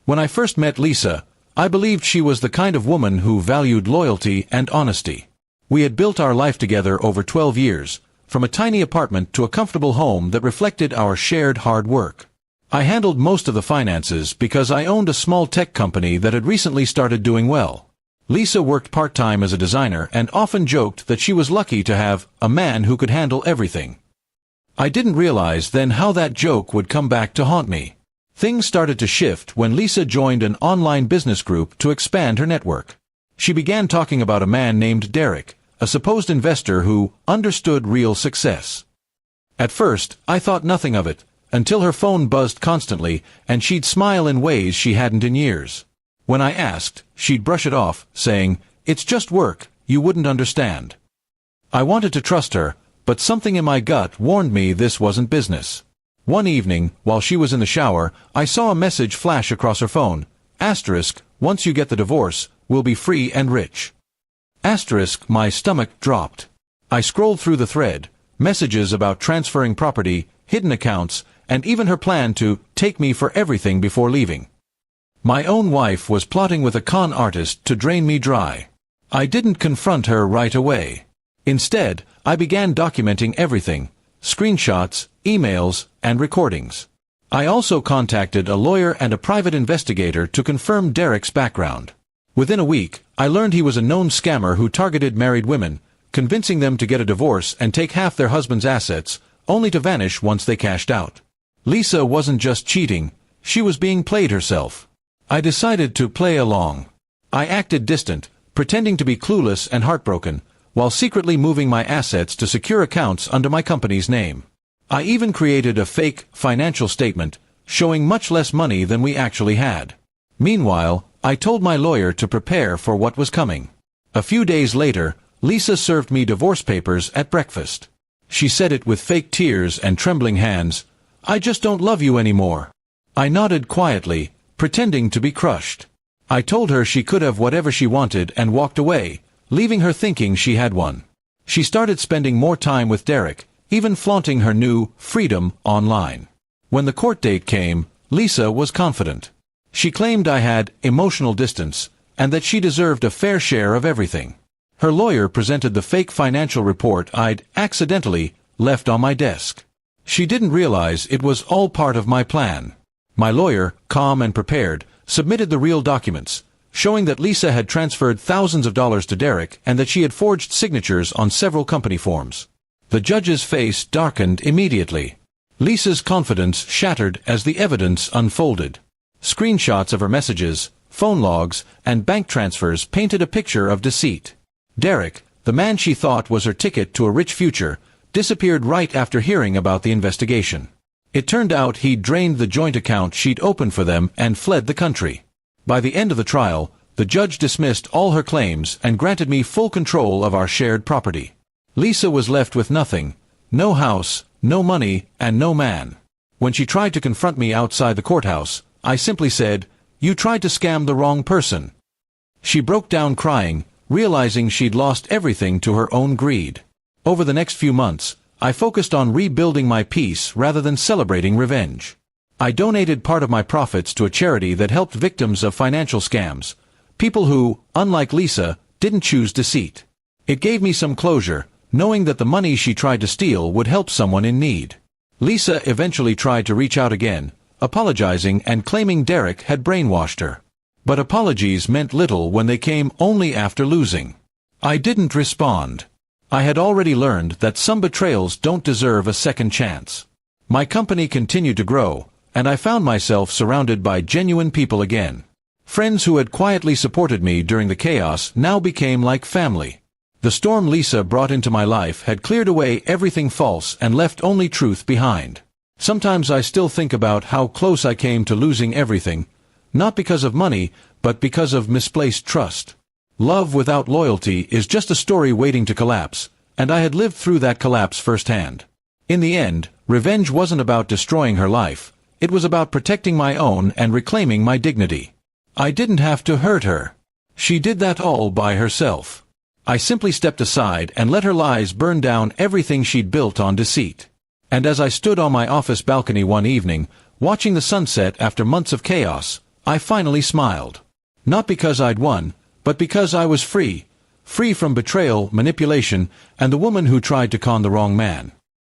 When I first met Lisa, I believed she was the kind of woman who valued loyalty and honesty. We had built our life together over 12 years, from a tiny apartment to a comfortable home that reflected our shared hard work. I handled most of the finances because I owned a small tech company that had recently started doing well. Lisa worked part-time as a designer and often joked that she was lucky to have a man who could handle everything. I didn't realize then how that joke would come back to haunt me. Things started to shift when Lisa joined an online business group to expand her network. She began talking about a man named Derek, a supposed investor who understood real success. At first, I thought nothing of it, until her phone buzzed constantly and she'd smile in ways she hadn't in years. When I asked, she'd brush it off, saying, "It's just work, you wouldn't understand." I wanted to trust her, but something in my gut warned me this wasn't business. One evening, while she was in the shower, I saw a message flash across her phone. Asterisk, once you get the divorce, we'll be free and rich. Asterisk, my stomach dropped. I scrolled through the thread, messages about transferring property, hidden accounts, and even her plan to take me for everything before leaving. My own wife was plotting with a con artist to drain me dry. I didn't confront her right away. Instead, I began documenting everything, screenshots, emails, and recordings. I also contacted a lawyer and a private investigator to confirm Derek's background. Within a week, I learned he was a known scammer who targeted married women, convincing them to get a divorce and take half their husband's assets, only to vanish once they cashed out. Lisa wasn't just cheating, she was being played herself. I decided to play along. I acted distant, pretending to be clueless and heartbroken, while secretly moving my assets to secure accounts under my company's name. I even created a fake financial statement, showing much less money than we actually had. Meanwhile, I told my lawyer to prepare for what was coming. A few days later, Lisa served me divorce papers at breakfast. She said it with fake tears and trembling hands, "I just don't love you anymore." I nodded quietly, pretending to be crushed. I told her she could have whatever she wanted and walked away, leaving her thinking she had won. She started spending more time with Derek, even flaunting her new freedom online. When the court date came, Lisa was confident. She claimed I had emotional distance, and that she deserved a fair share of everything. Her lawyer presented the fake financial report I'd accidentally left on my desk. She didn't realize it was all part of my plan. My lawyer, calm and prepared, submitted the real documents, showing that Lisa had transferred thousands of dollars to Derek and that she had forged signatures on several company forms. The judge's face darkened immediately. Lisa's confidence shattered as the evidence unfolded. Screenshots of her messages, phone logs, and bank transfers painted a picture of deceit. Derek, the man she thought was her ticket to a rich future, disappeared right after hearing about the investigation. It turned out he'd drained the joint account she'd opened for them and fled the country. By the end of the trial, the judge dismissed all her claims and granted me full control of our shared property. Lisa was left with nothing, no house, no money, and no man. When she tried to confront me outside the courthouse, I simply said, "You tried to scam the wrong person." She broke down crying, realizing she'd lost everything to her own greed. Over the next few months, I focused on rebuilding my peace rather than celebrating revenge. I donated part of my profits to a charity that helped victims of financial scams, people who, unlike Lisa, didn't choose deceit. It gave me some closure, knowing that the money she tried to steal would help someone in need. Lisa eventually tried to reach out again, apologizing and claiming Derek had brainwashed her. But apologies meant little when they came only after losing. I didn't respond. I had already learned that some betrayals don't deserve a second chance. My company continued to grow, and I found myself surrounded by genuine people again. Friends who had quietly supported me during the chaos now became like family. The storm Lisa brought into my life had cleared away everything false and left only truth behind. Sometimes I still think about how close I came to losing everything, not because of money, but because of misplaced trust. Love without loyalty is just a story waiting to collapse, and I had lived through that collapse firsthand. In the end, revenge wasn't about destroying her life, it was about protecting my own and reclaiming my dignity. I didn't have to hurt her. She did that all by herself. I simply stepped aside and let her lies burn down everything she'd built on deceit. And as I stood on my office balcony one evening, watching the sunset after months of chaos, I finally smiled. Not because I'd won, but because I was free. Free from betrayal, manipulation, and the woman who tried to con the wrong man.